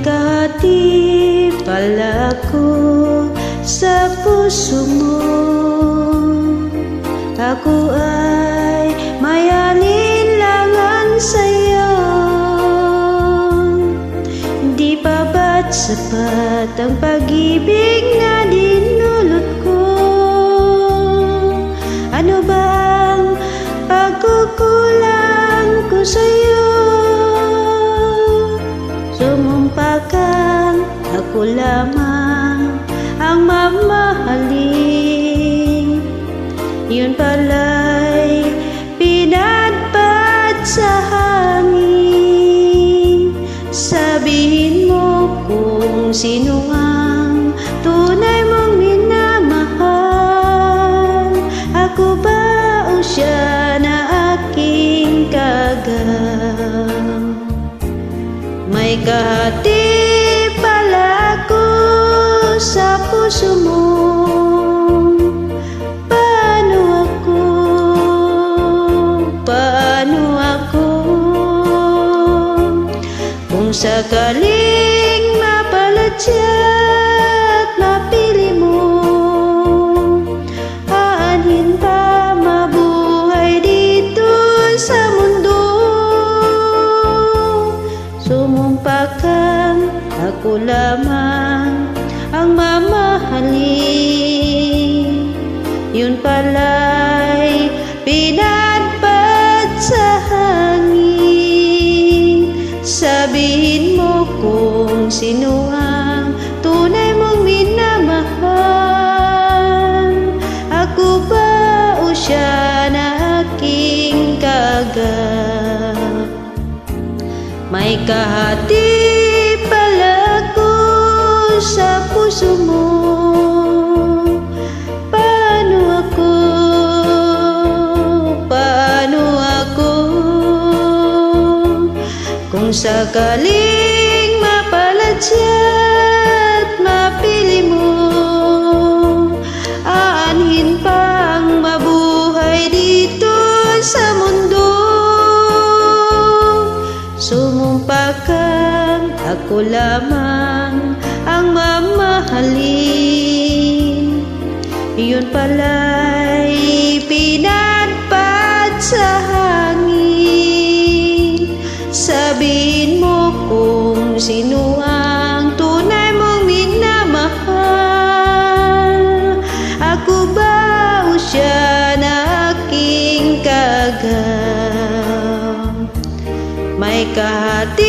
kahati pala ko sa puso mo. Ako ay may alinlangan sa'yo. Di pa ba't sapat ang pag-ibig na dinulot ko? Ano ba ang pagkukulang ko sa'yo? Sumumpa kang ako lamang ang mamahalin. Yun pala'y pinadpad sa hangin. Sabihin mo kung sino ang tunay mong minamahal. Ako ba o siya na aking kagang? May kahati pala ko sa puso mo. Kung sakaling mapaladya't mapili mo, aanhin pa mabuhay dito sa mundo. Sumumpa kang ako lamang ang mamahalin. Yun pala'y pinadpad sa hangin. Sabihin mo kung sino ang tunay mong minamahal. Ako ba o siya na aking kagang? May kahati pala ko sa puso mo. Kung sakaling mapaladya't mapili mo, aanhin pang mabuhay dito sa mundo. Sumumpa kang ako lamang ang mamahalin. Yun pala'y pinadpad sa hangin. Sabihin mo kung sino ang tunay mong minamahal. Ako ba o siya na aking kagang? May kahati